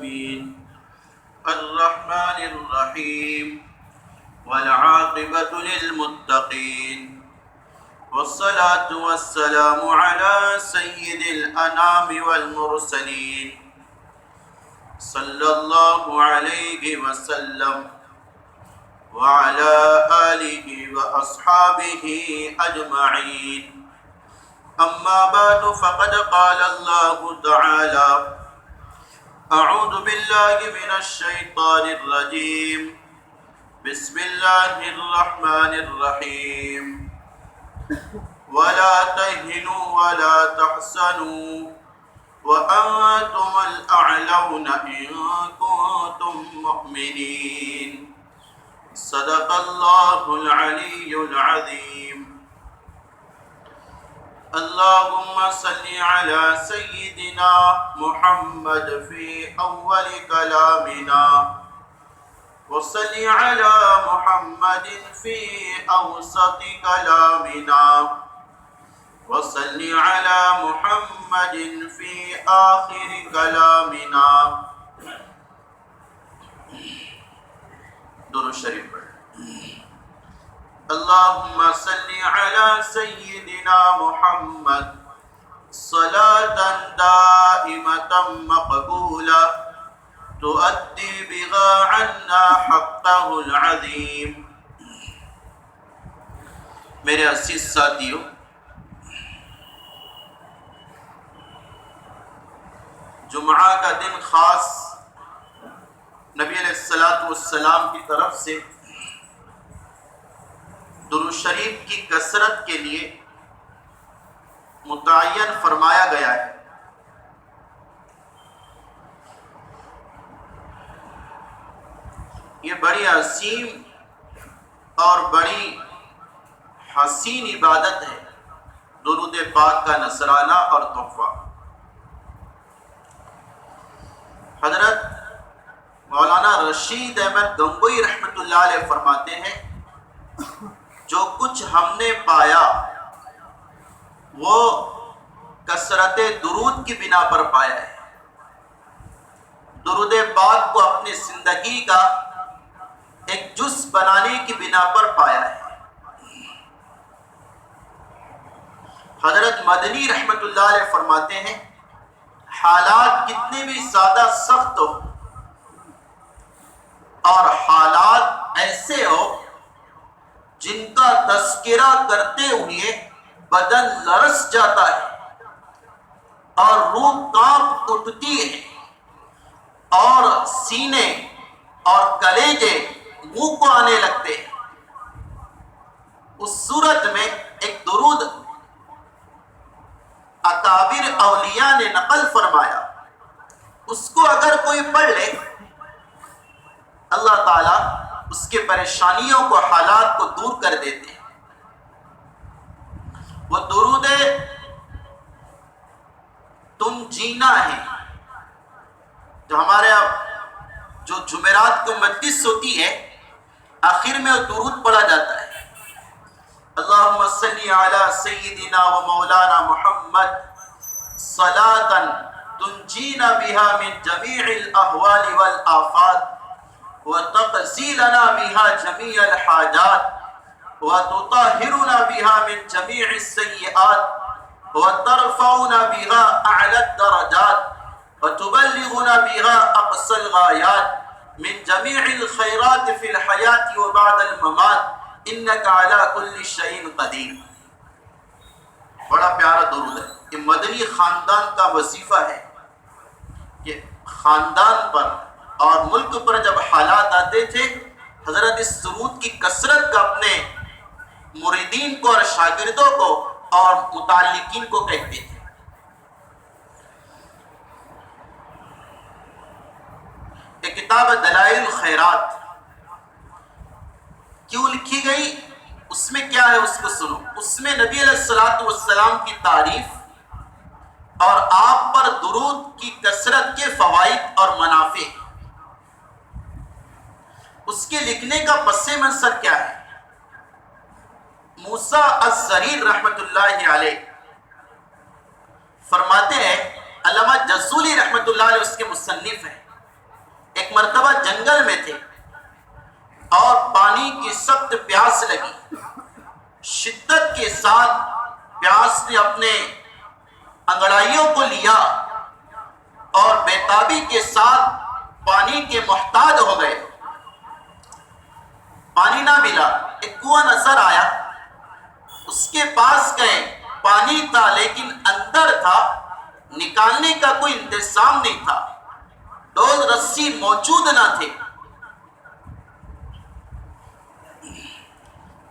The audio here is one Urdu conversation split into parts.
العالمين الرحمن الرحيم والعاقبة للمتقين والصلاة والسلام على سيد الأنام والمرسلين صلى الله عليه وسلم وعلى آله وأصحابه أجمعين. أما بعد فقد قال الله تعالى: أعوذ بالله من الشيطان الرجيم. بسم الله الرحمن الرحيم. ولا تهنوا ولا تحزنوا وأنتم الأعلون إن كنتم مؤمنين. صدق الله العلي العظيم. اللهم صل على سيدنا محمد في أول كلامنا، وصل على محمد في أوسط كلامنا، وصل على محمد في آخر كلامنا. درود شریف پڑھ. اللهم صل على سيدنا محمد صلاة دائمة مقبولة تؤدي بها عنا حقه العظيم. میرے عزیز ساتھیو، جمعہ کا دن خاص نبی علیہ السلام کی طرف سے درود شریف کی کثرت کے لیے متعین فرمایا گیا ہے. یہ بڑی عظیم اور بڑی حسین عبادت ہے، درود پاک کا نذرانہ اور تحفہ. حضرت مولانا رشید احمد گنگوئی رحمۃ اللہ علیہ فرماتے ہیں، جو کچھ ہم نے پایا وہ کثرت درود کی بنا پر پایا ہے. درود پاک کو اپنی زندگی کا ایک جز بنانے کی بنا پر پایا ہے. حضرت مدنی رحمۃ اللہ علیہ فرماتے ہیں، حالات کتنے بھی زیادہ سخت ہو اور حالات ایسے ہو جن کا تذکرہ کرتے ہوئے بدن لرز جاتا ہے اور روح کانپ اٹھتی ہے اور سینے اور کلیجے منہ کو آنے لگتے ہیں، اس صورت میں ایک درود اکابر اولیاء نے نقل فرمایا، اس کو اگر کوئی پڑھ لے اللہ تعالیٰ اس کے پریشانیوں کو، حالات کو دور کر دیتے ہیں. وہ درود تم جینا ہے جو ہمارے جو جمعرات کو مجلس ہوتی ہے آخر میں وہ درود پڑھا جاتا ہے. اللہم صلی علی سیدنا و مولانا محمد صلاة تنجینا بها من جمیع الاحوال والآفات وتقضي لنا بها جميع الحاجات وتطهرنا بها من جميع السيئات وترفعنا بها أعلى الدرجات وتبلغنا بها أقصى الغايات من جميع الخيرات في الحياة وبعد الممات إنك على كل شيء قدير. بڑا پیارا درود ہے. یہ مدنی خاندان کا وظیفہ ہے کہ خاندان پر اور ملک پر جب حالات آتے تھے حضرت اس درود کی کثرت کا اپنے مریدین کو اور شاگردوں کو اور متعلقین کو کہتے تھے. ایک کتاب دلائل الخیرات کیوں لکھی گئی، اس میں کیا ہے اس کو سنو. اس میں نبی علیہ السلام کی تعریف اور آپ پر درود کی کثرت کے فوائد اور منافع، اس کے لکھنے کا پس منظر کیا ہے. موسیٰ الزریر رحمت اللہ علیہ فرماتے ہیں، علامہ جزولی رحمت اللہ علیہ اس کے مصنف ہیں، ایک مرتبہ جنگل میں تھے اور پانی کی سخت پیاس لگی. شدت کے ساتھ پیاس نے اپنے انگڑائیوں کو لیا اور بےتابی کے ساتھ پانی کے محتاج ہو گئے. پانی نہ ملا. ایک کنواں نظر آیا, اس کے پاس گئے. پانی تھا لیکن اندر تھا, نکالنے کا کوئی انتظام نہیں تھا, ڈول رسی موجود نہ تھے.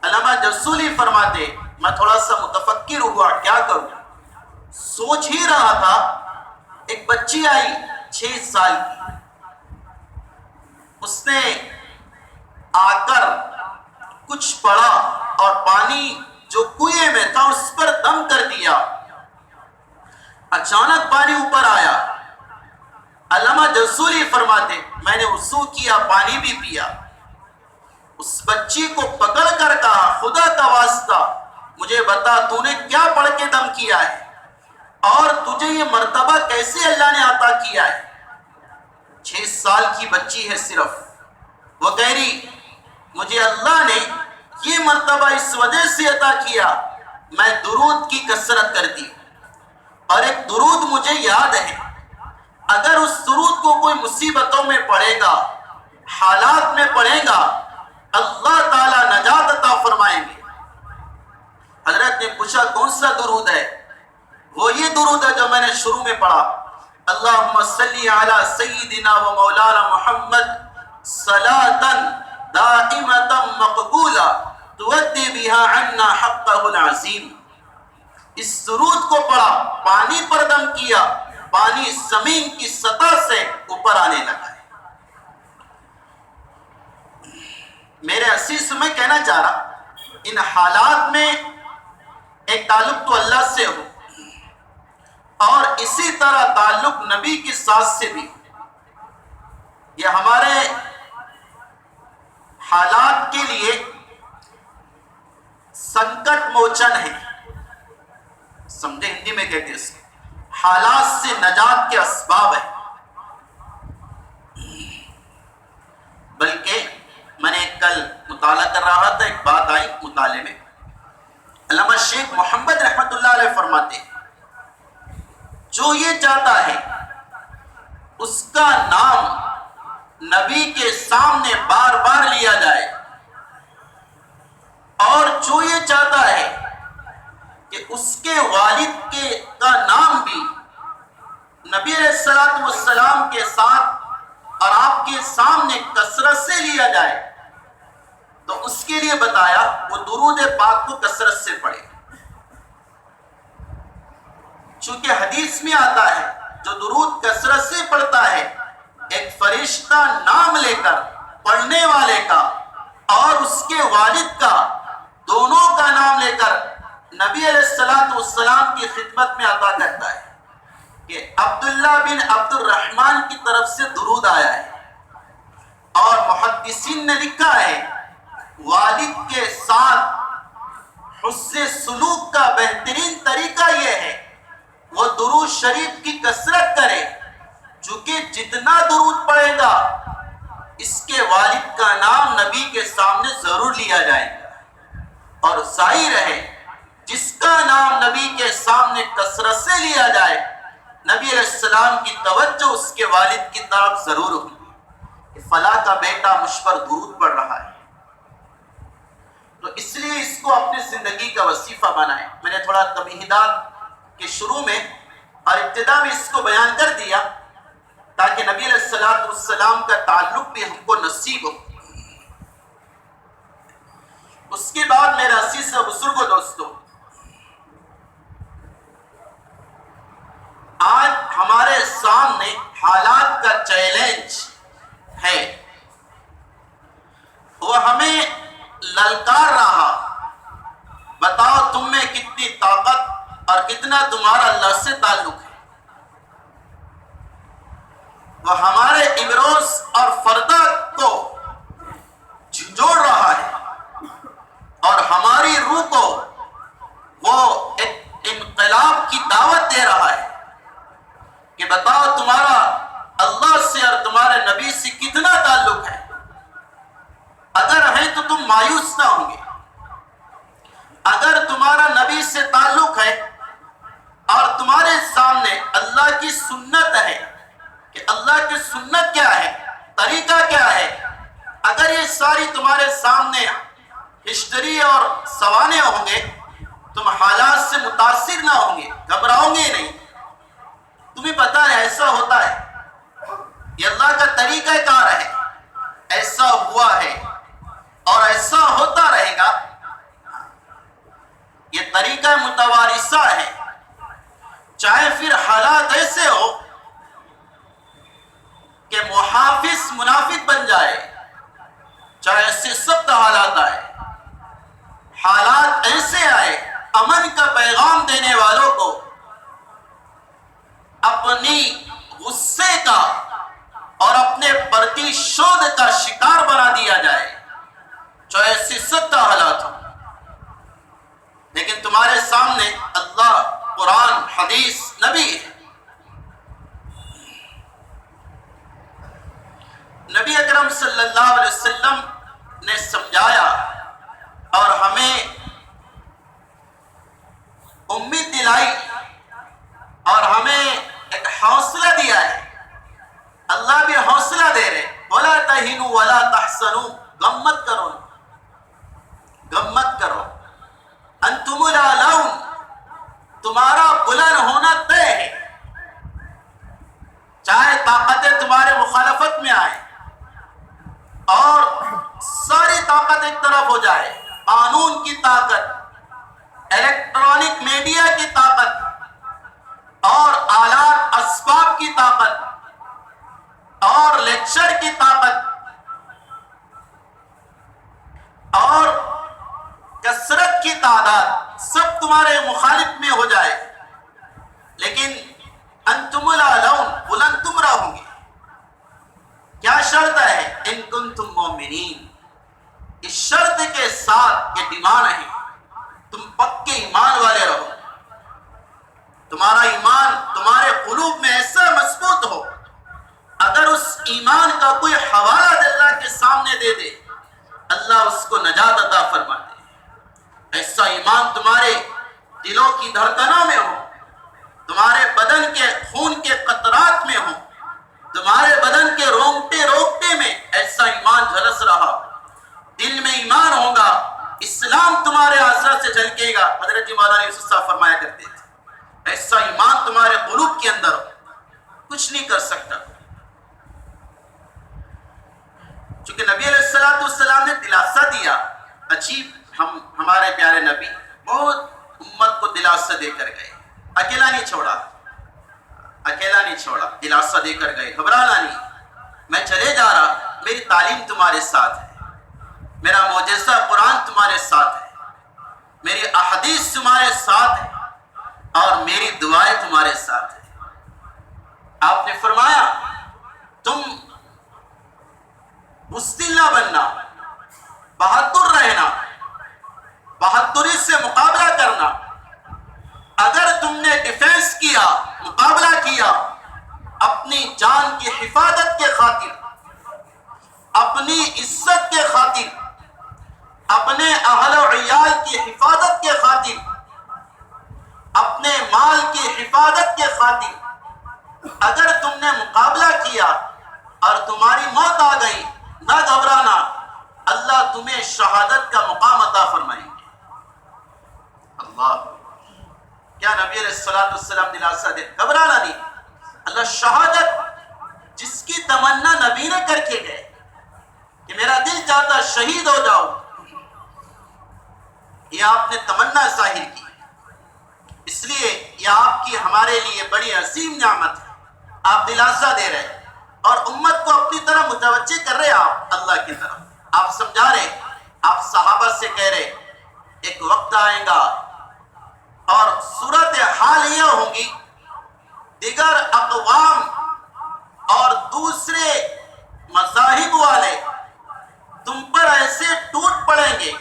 علامہ جسولی فرماتے میں تھوڑا سا متفکر ہوا, کیا کروں. سوچ ہی رہا تھا, ایک بچی آئی 6 سال کی. اس نے آ کر کچھ پڑا اور پانی جو کنویں میں تھا اس پر دم کر دیا. اچانک پانی اوپر آیا. علامہ جسولی فرماتے میں نے وضو کیا, پانی بھی پیا. اس بچی کو پکڑ کر کہا, خدا کا واسطہ مجھے بتا تو نے کیا پڑھ کے دم کیا ہے اور تجھے یہ مرتبہ کیسے اللہ نے عطا کیا ہے. 6 سال کی بچی ہے صرف. وہ کہہ رہی مجھے اللہ نے یہ مرتبہ اس وجہ سے عطا کیا, میں درود کی کثرت کرتی ہوں. اور ایک درود مجھے یاد ہے, اگر اس درود کو کوئی مصیبتوں میں پڑے گا, حالات میں پڑے گا, اللہ تعالیٰ نجات عطا فرمائیں گے. حضرت نے پوچھا کون سا درود ہے؟ وہ یہ درود ہے جو میں نے شروع میں پڑھا, اللہم صلی علی سیدنا و مولانا محمد صلاۃ دائمۃ مقبولہ تودی بہا عنا حقہ العظیم. اس درود کو پڑھا, پانی پر دم کیا, پانی زمین کی سطح سے اوپر آنے لگا ہے. میرے عزیز میں کہنا چاہ رہا, ان حالات میں ایک تعلق تو اللہ سے ہو اور اسی طرح تعلق نبی کی ساتھ سے بھی. یہ ہمارے حالات کے لیے سنکٹ موچن ہے, سمجھے ہندی میں کہتے ہیں اس کو, حالات سے نجات کے اسباب ہے. بلکہ میں نے کل مطالعہ کر رہا تھا, ایک بات آئی مطالعے میں, علامہ شیخ محمد رحمت اللہ علیہ فرماتے جو یہ چاہتا ہے اس کا نام نبی کے سامنے بار بار لیا جائے, اور جو یہ چاہتا ہے کہ اس کے والد کا نام بھی نبی علیہ الصلوۃ والسلام کے ساتھ اور آپ کے سامنے کثرت سے لیا جائے, تو اس کے لیے بتایا وہ درود پاک کو کثرت سے پڑھے. چونکہ حدیث میں آتا ہے جو درود کثرت سے پڑھتا ہے, ایک فرشتہ نام لے کر پڑھنے والے کا اور اس کے والد کا, دونوں کا نام لے کر نبی علیہ الصلوۃ والسلام کی خدمت میں عطا کرتا ہے کہ عبداللہ بن عبد الرحمن کی طرف سے درود آیا ہے. اور محدثین نے لکھا ہے والد کے ساتھ حسن سلوک کا بہترین طریقہ یہ ہے وہ درود شریف کی کثرت کرے, چونکہ جتنا درود پڑھے گا اس کے والد کا نام نبی کے سامنے ضرور لیا جائے گا. اور ظاہر ہے جس کا نام نبی کے سامنے کثرت سے لیا جائے, نبی علیہ السلام کی توجہ اس کے والد کی طرف ضرور ہوگی کہ فلاں کا بیٹا مجھ پر درود پڑھ رہا ہے. تو اس لیے اس کو اپنی زندگی کا وظیفہ بنائیں. میں نے تھوڑا تمہیدات کے شروع میں اور ابتدا میں اس کو بیان کر دیا تاکہ نبی علیہ الصلوۃ والسلام کا تعلق بھی ہم کو نصیب ہو. اس کے بعد میرے عزیز و بزرگوں دوستو, آج ہمارے سامنے حالات کا چیلنج ہے, وہ ہمیں للکار رہا, بتاؤ تم میں کتنی طاقت اور کتنا تمہارا اللہ سے تعلق ہے. وہ ہمارے امروز اور فردہ کو جھنجھوڑ رہا ہے اور ہماری روح کو وہ ایک انقلاب کی دعوت دے رہا ہے کہ بتاؤ تمہارا اللہ سے اور تمہارے نبی سے کتنا مایوس نہ ہوں گے. اگر تمہارا نبی سے تعلق ہے اور تمہارے سامنے اللہ کی سنت ہے کہ اللہ کی سنت کیا ہے، طریقہ کیا ہے، اگر یہ ساری تمہارے سامنے ہسٹری اور سوانح ہوں گے، تم حالات سے متاثر نہ ہوں گے، گھبراؤ گے نہیں. تمہیں پتا ہے ایسا ہوتا ہے، یہ اللہ کا طریقہ کار ہے، ایسا ہوا ہے اور ایسا ہوتا رہے گا. یہ طریقہ متوارثہ ہے. چاہے پھر حالات ایسے ہو کہ محافظ منافق بن جائے، چاہے ایسے سخت حالات آئے، حالات ایسے آئے، امن کا پیغام دینے والوں کو اپنی غصے کا اور اپنے پرتیشودھ کا شکار بنا دیا جائے، چاہے ایسی سخت حالات ہوں. لیکن تمہارے سامنے اللہ، قرآن، حدیث، نبی ہے. نبی اکرم صلی اللہ علیہ وسلم نے سمجھایا اور ہمیں امید دلائی اور ہمیں ایک حوصلہ دیا ہے. اللہ بھی حوصلہ دے رہے، وَلَا تَهِنُوا وَلَا تَحْزَنُوا، غم مت کرو، غم مت کرو، انتم الاعلون، تمہارا بلند ہونا طے ہے. چاہے طاقتیں تمہارے مخالفت میں آئیں اور ساری طاقت ایک طرف ہو جائے، قانون کی طاقت، الیکٹرانک میڈیا کی طاقت اور آلات اسباب کی طاقت اور لیکچر کی طاقت اور کثرت کی تعداد سب تمہارے مخالف میں ہو جائے، لیکن انتم الاعلون، بلند تم رہو گے. کیا شرط ہے؟ ان کنتم مومنین، اس شرط کے ساتھ یہ ڈیمانڈ ہے، تم پکے ایمان والے رہو، تمہارا ایمان تمہارے قلوب میں ایسا مضبوط ہو، اگر اس ایمان کا کوئی حوالہ اللہ کے سامنے دے دے، اللہ اس کو نجات عطا فرماتے. ایسا ایمان تمہارے دلوں کی دھڑکنوں میں ہو، تمہارے بدن کے خون کے قطرات میں ہو، تمہارے بدن کے رونگٹے روکٹے میں ایسا ایمان جھلس رہا. دل میں ایمان ہوگا، اسلام تمہارے اعضاء سے جھلکے گا. حضرت جی مولانا یوسف صاحب فرمایا کرتے تھے، ایسا ایمان تمہارے قلوب کے اندر ہو، کچھ نہیں کر سکتا. چونکہ نبی علیہ السلام نے دلاسا دیا. عجیب، ہمارے پیارے نبی بہت امت کو دلاسا دے کر گئے، اکیلا نہیں چھوڑا، اکیلا نہیں چھوڑا، دلاسا دے کر گئے. گھبرانا نہیں، میں چلے جا رہا، میری تعلیم تمہارے ساتھ ہے، میرا معجزہ قرآن تمہارے ساتھ ہے، میری احادیث تمہارے ساتھ ہے اور میری دعائیں تمہارے ساتھ ہے. آپ نے فرمایا تم بزدل نہ بننا، بہادر رہنا، بہادری سے مقابلہ کرنا. اگر تم نے ڈیفینس کیا، مقابلہ کیا، اپنی جان کی حفاظت کے خاطر، اپنی عزت کے خاطر، اپنے اہل و عیال کی حفاظت کے خاطر، اپنے مال کی حفاظت کے خاطر اگر تم نے مقابلہ کیا اور تمہاری موت آ گئی، نہ گھبرانا، اللہ تمہیں شہادت کا مقام عطا فرمائیں گے. اللہ، کیا نبی علیہ السلام دلاسا دے، گھبرانا نہیں. اللہ شہادت جس کی تمنا نبی نے کر کے گئے کہ میرا دل چاہتا شہید ہو جاؤ، یہ آپ نے تمنا ظاہر کی، اس لیے یہ آپ کی ہمارے لیے بڑی عظیم نعمت ہے. آپ دلاسا دے رہے اور امت کو اپنی طرح متوجہ کر رہے، آپ اللہ کی طرف آپ سمجھا رہے. آپ صحابہ سے کہہ رہے ایک وقت آئے گا اور صورت حال یہ ہوگی، دیگر اقوام اور دوسرے مذاہب والے تم پر ایسے ٹوٹ پڑیں گے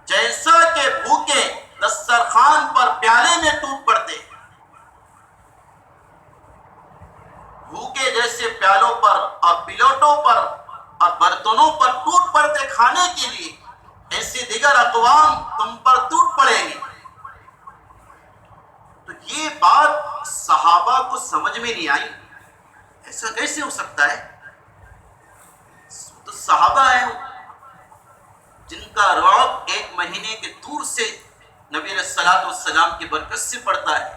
جیسا کہ بھوکے دسترخوان پر پیالے میں ٹوٹ پڑتے. بھوکے جیسے پیالوں پر اور پلیٹوں پر اور برتنوں پر ٹوٹ پڑتے کھانے کے لیے، ایسے دیگر اقوام تم پر ٹوٹ پڑیں گے. تو یہ بات صحابہ کو سمجھ میں نہیں آئی. ایسا کیسے ہو سکتا ہے؟ تو صحابہ ہیں جن کا رعب ایک مہینے کے دور سے نبی علیہ الصلوۃ والسلام کی برکت سے پڑتا ہے.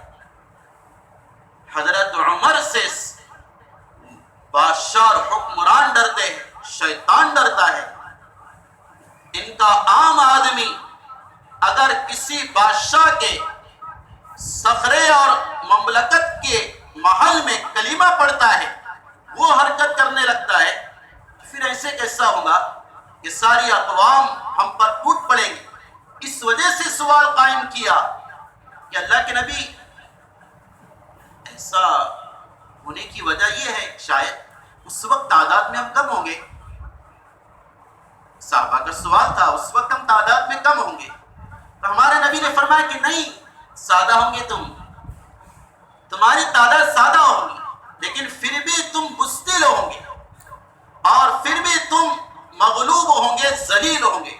حضرت عمر سے بادشاہ اور حکمران ڈرتے ہیں، شیطان ڈرتا ہے. ان کا عام آدمی اگر کسی بادشاہ کے صخرے اور مملکت کے محل میں کلمہ پڑھتا ہے، وہ حرکت کرنے لگتا ہے، پھر ایسے کیسا ہوگا کہ ساری اقوام ہم پر ٹوٹ پڑیں گی. اس وجہ سے سوال قائم کیا کہ اللہ کے نبی، ایسا ہونے کی وجہ یہ ہے شاید اس وقت تعداد میں ہم کم ہوں گے. صحابہ کا سوال تھا، اس وقت ہم تعداد میں کم ہوں گے. تو ہمارے نبی نے فرمایا کہ نہیں، سادہ ہوں گے تمہاری تعداد سادہ ہوگی، لیکن پھر بھی تم بزدل ہوں گے اور پھر بھی تم مغلوب ہوں گے، ذلیل ہوں گے.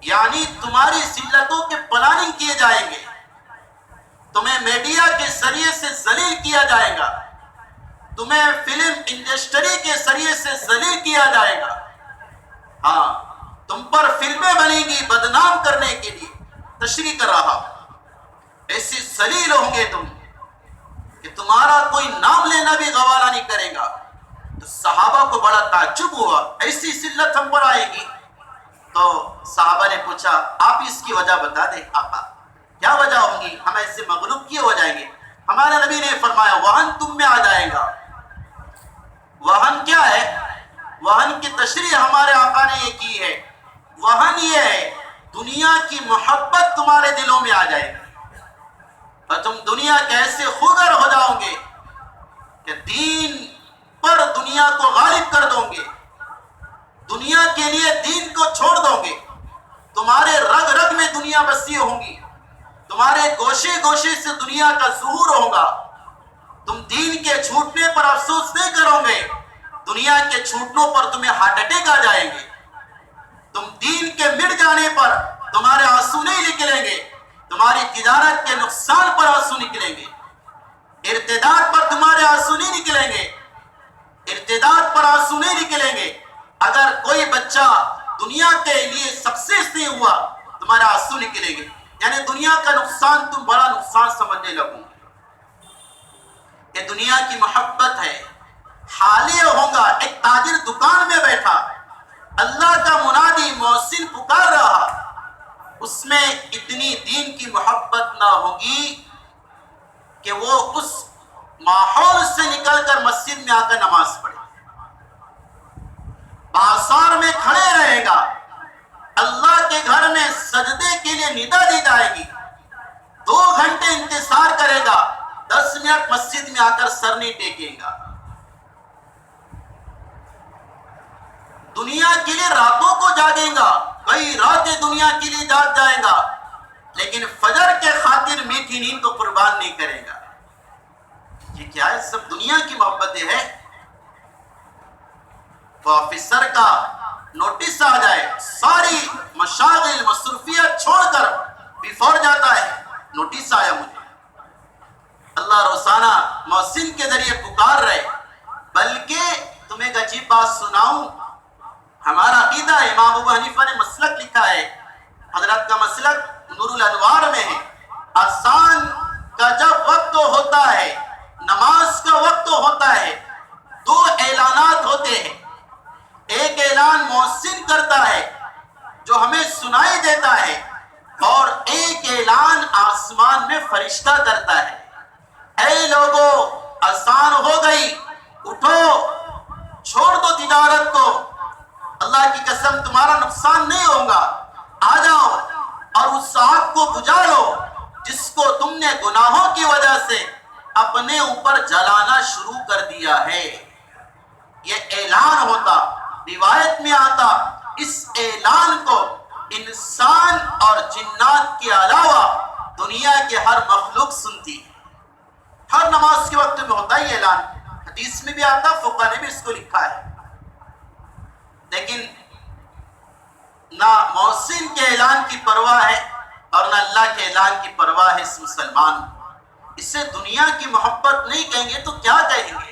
یعنی تمہاری ذلتوں کے پلاننگ کیے جائیں گے، تمہیں میڈیا کے ذریعے سے ذلیل کیا جائے گا، تمہیں فلم انڈسٹری کے ذریعے سے ذلیل کیا جائے گا. ہاں، تم پر فلمیں بنیں گی بدنام کرنے کے لیے. تشریح کر رہا ایسے ذلیل ہوں گے تم کہ تمہارا کوئی نام لینا بھی گوارا نہیں کرے گا. تو صحابہ کو بڑا تعجب ہوا، ایسی ذلت ہم پر آئے گی. تو صحابہ نے پوچھا آپ اس کی وجہ بتا دیں آقا، کیا وجہ ہوگی ہم ایسے مغلوب کیے ہو جائیں گے؟ ہمارے نبی نے فرمایا وہن تم میں آ جائے گا. وہن کیا ہے؟ وہن کی تشریح ہمارے آقا نے یہ کی ہے. وہن یہ ہے دنیا کی محبت تمہارے دلوں میں آ جائے گی اور تم دنیا کے ایسے خوگر ہو جاؤ گے کہ دین پر دنیا کو غالب کر دو گے، دنیا کے لیے دین کو چھوڑ دو گے. تمہارے رگ رگ میں دنیا بسی ہوگی، تمہارے گوشے گوشے سے دنیا کا ظہور ہوگا. تم دین کے چھوٹنے پر افسوس نہیں کرو گے، دنیا کے چھوٹنوں پر تمہیں ہارٹ اٹیک آ جائیں گے. تم دین کے مٹ جانے پر تمہارے آنسو نہیں نکلیں گے، تمہاری تجارت کے نقصان پر آنسو نکلیں گے، ارتداد پر تمہارے آنسو نہیں نکلیں گے، ارتداد پر آنسو نہیں نکلیں گے. اگر کوئی بچہ دنیا کے لیے سکسیس نہیں ہوا تمہارے آنسو نکلیں گے. یعنی دنیا کا نقصان تم بڑا نقصان سمجھنے لگو. یہ دنیا کی محبت ہے. حالیہ ہوگا ایک تاجر دکان میں بیٹھا، اللہ کا منادی محسن پکار رہا، اس میں اتنی دین کی محبت نہ ہوگی کہ وہ اس ماحول سے نکل کر مسجد میں آ کر نماز پڑھے. بازار میں کھڑے رہے گا، اللہ کے گھر میں سجدے کے لیے ندا دی جائے گی، 2 گھنٹے انتظار کرے گا، 10 منٹ مسجد میں آ کر سر نہیں ٹیکے گا. دنیا کے لیے راتوں کو جاگے گا، کئی راتیں دنیا کے لیے جاگ جائے گا، لیکن فجر کے خاطر میٹھی نیند کو قربان نہیں کرے گا. یہ کیا ہے؟ سب دنیا کی محبتیں ہیں. تو آفیسر کا نوٹس آ جائے، ساری مشاغل مصروفیت چھوڑ کر بیفور جاتا ہے، نوٹس آیا مجھے، اللہ روزانہ محسن کے ذریعے پکار رہے. بلکہ تمہیں ایک عجیب بات سناؤں، ہمارا عقیدہ امام ابو حنیفہ نے مسلک لکھا ہے، حضرت کا مسلک نور الانوار میں ہے. اذان کا جب وقت ہوتا ہے، نماز کا وقت ہوتا ہے، 2 اعلانات ہوتے ہیں. ایک اعلان محسن کرتا ہے جو ہمیں سنائی دیتا ہے، اور ایک اعلان آسمان میں فرشتہ کرتا ہے. اے لوگو، اذان ہو گئی، اٹھو، چھوڑ دو تجارت کو، اللہ کی قسم تمہارا نقصان نہیں ہوگا، آ جاؤ اور اس آگ کو بجھا لو جس کو تم نے گناہوں کی وجہ سے اپنے اوپر جلانا شروع کر دیا ہے. یہ اعلان ہوتا، روایت میں آتا، اس اعلان کو انسان اور جنات کے علاوہ دنیا کے ہر مخلوق سنتی ہے. ہر نماز کے وقت میں ہوتا ہے یہ اعلان، حدیث میں بھی آتا، فقہ نے بھی اس کو لکھا ہے. لیکن نہ محسن کے اعلان کی پرواہ ہے اور نہ اللہ کے اعلان کی پرواہ ہے اس مسلمان کو. اسے دنیا کی محبت نہیں کہیں گے تو کیا کہیں گے؟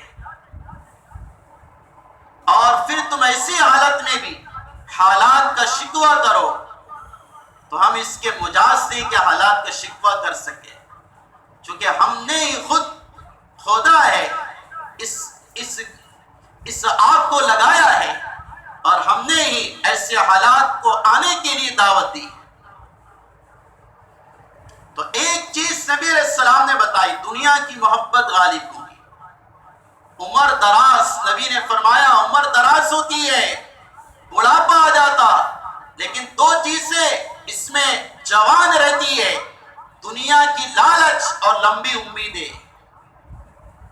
اور پھر تم ایسی حالت میں بھی حالات کا شکوہ کرو تو ہم اس کے مجاز نہیں کہ حالات کا شکوہ کر سکے، چونکہ ہم نے ہی خود کھودا ہے، اس آگ کو لگایا ہے اور ہم نے ہی ایسے حالات کو آنے کے لیے دعوت دی. تو ایک چیز نبی علیہ السلام نے بتائی، دنیا کی محبت غالب ہوگی. عمر دراز، نبی نے فرمایا عمر دراز ہوتی ہے، بڑھاپا آ جاتا، لیکن دو چیزیں اس میں جوان رہتی ہے، دنیا کی لالچ اور لمبی امیدیں.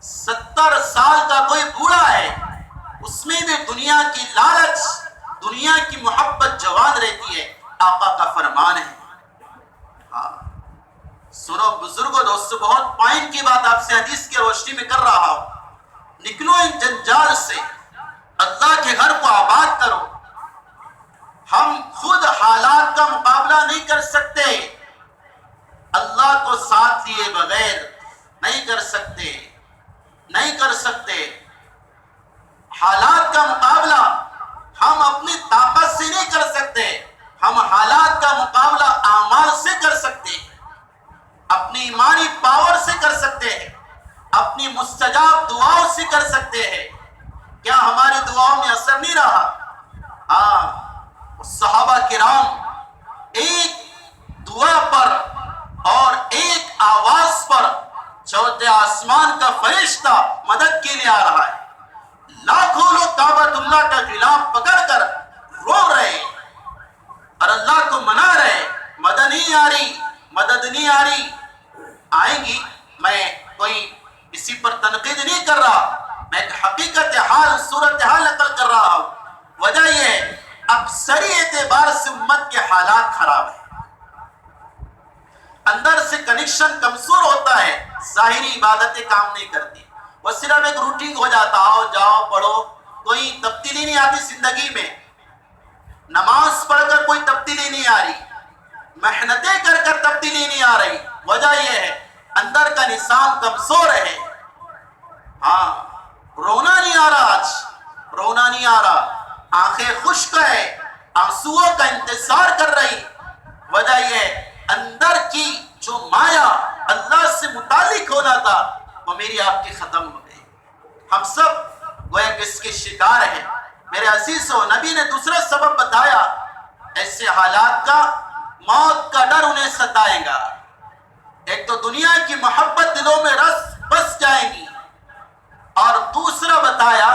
70 سال کا کوئی بوڑھا ہے، اس میں بھی دنیا کی لالچ، دنیا کی محبت جوان رہتی ہے. آقا کا فرمان ہے. ہاں سنو بزرگوں، دوستو، بہت پوائنٹ کی بات آپ سے حدیث کی روشنی میں کر رہا ہوں. نکلو ان جنجال سے، اللہ کے گھر کو آباد کرو. ہم خود حالات کا مقابلہ نہیں کر سکتے، اللہ کو ساتھ لیے بغیر نہیں کر سکتے، نہیں کر سکتے. حالات کا مقابلہ ہم اپنی طاقت سے نہیں کر سکتے، ہم حالات کا مقابلہ اعمال سے کر سکتے ہیں، اپنی ایمانی پاور سے کر سکتے ہیں، اپنی مستجاب دعاؤں سے کر سکتے ہیں. کیا ہماری دعاؤں میں اثر نہیں رہا؟ ہاں، صحابہ کرام ایک دعا پر اور ایک آواز پر چوتھے آسمان کا فرشتہ مدد کے لیے آ رہا ہے. لاکھوں لوگ کعبۃ اللہ کا غلاف پکڑ کر رو رہے اور اللہ کو منا رہے، مدد نہیں آ رہی، مدد نہیں آ رہی. آئیں گی، میں کوئی کسی پر تنقید نہیں کر رہا، میں ایک حقیقت حال، صورتحال نقل کر رہا ہوں. وجہ یہ ہے اکثری اعتبار سے امت کے حالات خراب ہیں، اندر سے کنیکشن کمزور ہوتا ہے، ظاہری عبادتیں کام نہیں کرتی، وہ صرف ایک روٹین ہو جاتا، آؤ جاؤ پڑھو، کوئی تبدیلی نہیں آتی زندگی میں. نماز پڑھ کر کوئی تبدیلی نہیں آ رہی، محنتیں کر کر تبدیلی نہیں آ رہی. وجہ یہ ہے اندر کا نظام کمزور ہے. ہاں، رونا نہیں آ رہا، آج رونا نہیں آ رہا، آنکھیں خشک ہے، آنسوؤں کا انتظار کر رہی. وجہ یہ ہے اندر کی جو مایا اللہ سے متعلق ہونا تھا وہ میری آپ کی ختم ہو گئی. ہم سب گویا کہ اس کے شکار ہیں. میرے عزیزو، نبی نے دوسرا سبب بتایا، ایسے حالات کا موت کا ڈر انہیں ستائے گا. ایک تو دنیا کی محبت دلوں میں بس جائیں گی، اور دوسرا بتایا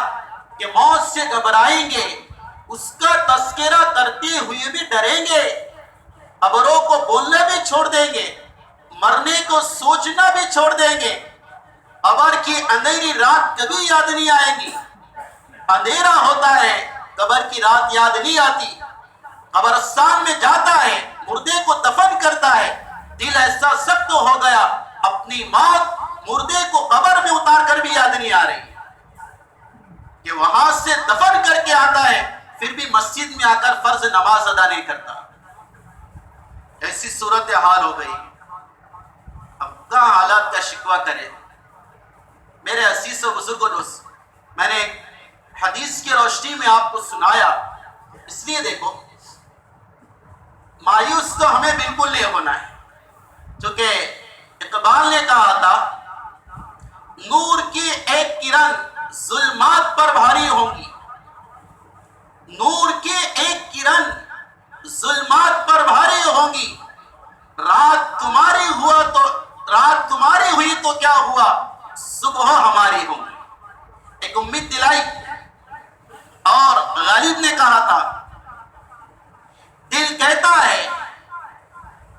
کہ موت سے گھبرائیں گے، اس کا تذکرہ کرتے ہوئے بھی ڈریں گے، قبروں کو بولنا بھی چھوڑ دیں گے، مرنے کو سوچنا بھی چھوڑ دیں گے. قبر کی اندھیری رات کبھی یاد نہیں آئے گی. اندھیرا ہوتا ہے، قبر کی رات یاد نہیں آتی. قبرستان میں جاتا ہے، مردے کو دفن کرتا ہے، دل ایسا سخت ہو گیا، اپنی موت مردے کو قبر میں اتار کر بھی یاد نہیں آ رہی کہ وہاں سے دفن کر کے آتا ہے، پھر بھی مسجد میں آ کر فرض نماز ادا نہیں کرتا. ایسی صورتحال ہو گئی. اب کہاں حالات کا شکوہ کرے؟ میرے عزیز و بزرگوں، دوست، میں نے حدیث کی روشنی میں آپ کو سنایا، اس لیے دیکھو مایوس تو ہمیں بالکل نہیں ہونا ہے، کیونکہ اقبال نے کہا تھا نور کی ایک کرن ظلمات پر بھاری ہوں گی. نور کی ایک کرن ظلمات پر بھاری ہوں گی. رات تمہاری ہوئی تو کیا ہوا، صبح ہماری ہوگی. ایک امید دلائی. اور غالب نے کہا تھا دل کہتا ہے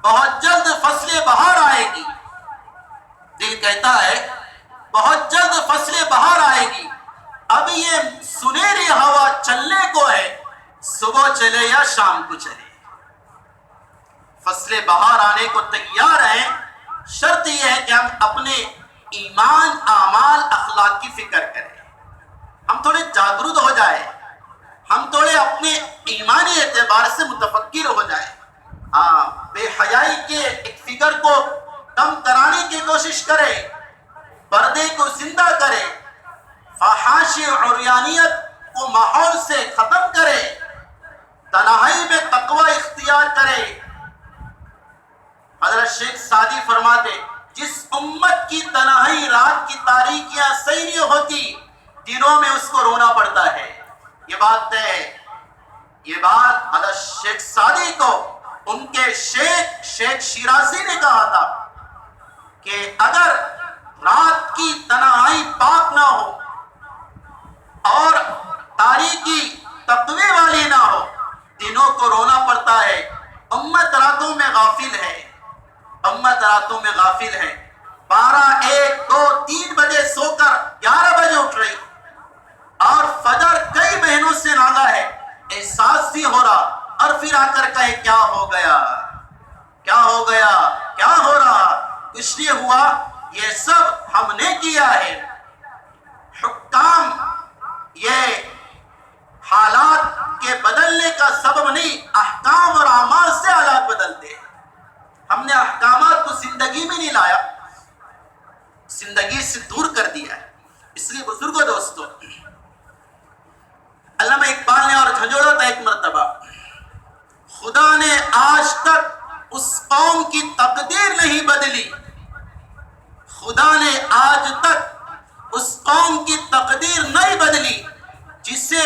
بہت جلد فصل بہار آئے گی. دل کہتا ہے بہت جلد فصل بہار آئے گی. اب یہ سنہری ہوا چلنے کو ہے، صبح چلے یا شام کو چلے. فصل بہار آنے کو تیار ہیں، شرط یہ ہے کہ ہم اپنے ایمان، اعمال، اخلاق کی فکر کریں، ہم تھوڑے جاگرود ہو جائیں، ہم تھوڑے اپنے ایمانی اعتبار سے متفق بے حیائی کے ایک فکر کو کم کرانے کی کوشش کرے، پردے کو زندہ کرے، فحاشی عریانیت کو ماحول سے ختم کرے، تنہائی میں تقوی اختیار کرے۔ حضرت شیخ سعدی فرماتے جس امت کی تنہائی رات کی تاریکیاں صحیح نہیں ہوتی، دنوں میں اس کو رونا پڑتا ہے۔ یہ بات طے ہے، یہ بات حضرت شیخ سعدی کو ان کے شیخ شیرازی نے کہا تھا کہ اگر رات کی تنہائی پاک نہ ہو اور تاریکی تقوی والی نہ ہو، دنوں کو رونا پڑتا ہے۔ امت راتوں میں غافل ہے، امت راتوں میں غافل ہے، 12، 1، 2، 3 بجے سو کر 11 بجے اٹھ رہی، اور فجر کئی مہینوں سے ناگا ہے، احساس بھی ہو رہا، اور پھر آ کر کہے کیا ہو گیا، کیا ہو گیا، کیا ہو رہا، کچھ نہیں ہوا، یہ سب ہم نے کیا ہے۔ حکام یہ حالات کے بدلنے کا سبب نہیں، احکام اور اعمال سے حالات بدلتے ہیں۔ ہم نے احکامات کو زندگی میں نہیں لایا، زندگی سے دور کر دیا ہے۔ اس لیے بزرگوں دوستوں، علامہ اقبال نے اور جھنجھوڑا تھا ایک مرتبہ، خدا نے آج تک اس قوم کی تقدیر نہیں بدلی، خدا نے آج تک اس قوم کی تقدیر نہیں بدلی جسے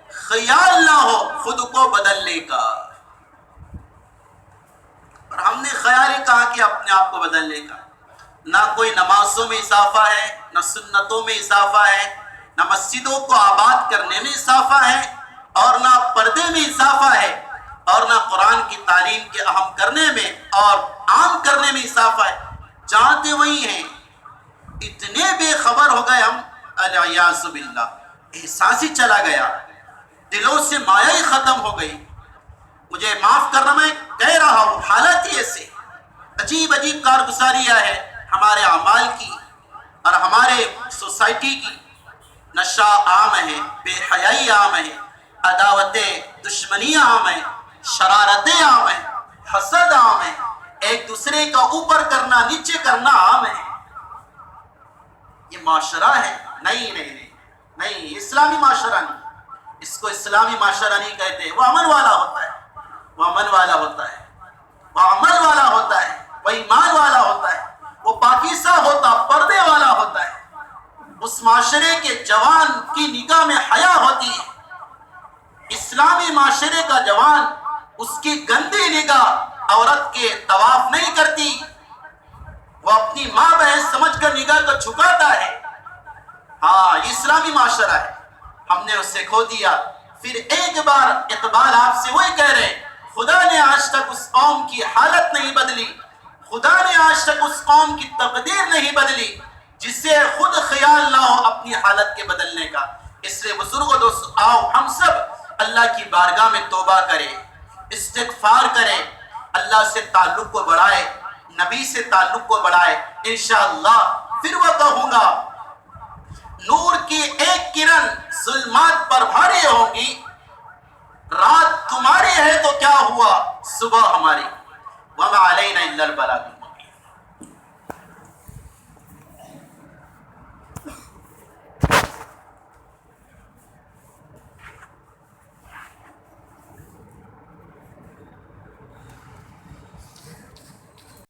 خیال نہ ہو خود کو بدلنے کا۔ اور ہم نے خیال ہی کہا کہ اپنے آپ کو بدلنے کا، نہ کوئی نمازوں میں اضافہ ہے، نہ سنتوں میں اضافہ ہے، نہ مسجدوں کو آباد کرنے میں اضافہ ہے، اور نہ پردے میں اضافہ ہے، اور نہ قرآن کی تعلیم کے اہم کرنے میں اور عام کرنے میں اضافہ ہے۔ جانتے وہی ہیں، اتنے بے خبر ہو گئے ہم، الیاذ باللہ، احساس ہی چلا گیا، دلوں سے مایا ہی ختم ہو گئی۔ مجھے معاف کرنا، میں کہہ رہا ہوں، حالت ہی ایسے عجیب عجیب کارگزاریاں ہے ہمارے اعمال کی اور ہمارے سوسائٹی کی۔ نشہ عام ہے، بے حیائی عام ہے، عداوتیں دشمنیاں عام ہیں، شرارتیں عام ہیں، حسد عام ہے، ایک دوسرے کا اوپر کرنا نیچے کرنا عام ہے۔ یہ معاشرہ ہے؟ نہیں، اسلامی معاشرہ نہیں، اس کو اسلامی معاشرہ نہیں کہتے۔ وہ امن والا ہوتا ہے، وہ امن والا ہوتا ہے، وہ عمل والا ہوتا ہے، وہ ایمان والا ہوتا ہے، وہ پاکیزہ ہوتا، پردے والا ہوتا ہے۔ اس معاشرے کے جوان کی نگاہ میں حیا ہوتی ہے۔ اسلامی معاشرے کا جوان، اس کی گندی نگاہ عورت کے طواف نہیں کرتی، وہ اپنی ماں بہن سمجھ کر نگاہ کو جھکاتا ہے۔ ہاں، یہ اسلامی معاشرہ ہے، ہم نے اسے کھو دیا۔ پھر ایک بار اقبال آپ سے وہی کہہ رہے ہیں، خدا نے آج تک اس قوم کی حالت نہیں بدلی، خدا نے آج تک اس قوم کی تقدیر نہیں بدلی جسے خود خیال نہ ہو اپنی حالت کے بدلنے کا۔ اس لیے بزرگوں دوستو، آؤ ہم سب اللہ کی بارگاہ میں توبہ کریں، استغفار کریں، اللہ سے تعلق کو بڑھائے، نبی سے تعلق کو بڑھائے۔ انشاءاللہ پھر وہ کہوں گا، نور کی ایک کرن ظلمات پر بھاری ہوگی، رات تمہاری ہے تو کیا ہوا، صبح ہماری، وما علینا الا البلاغ۔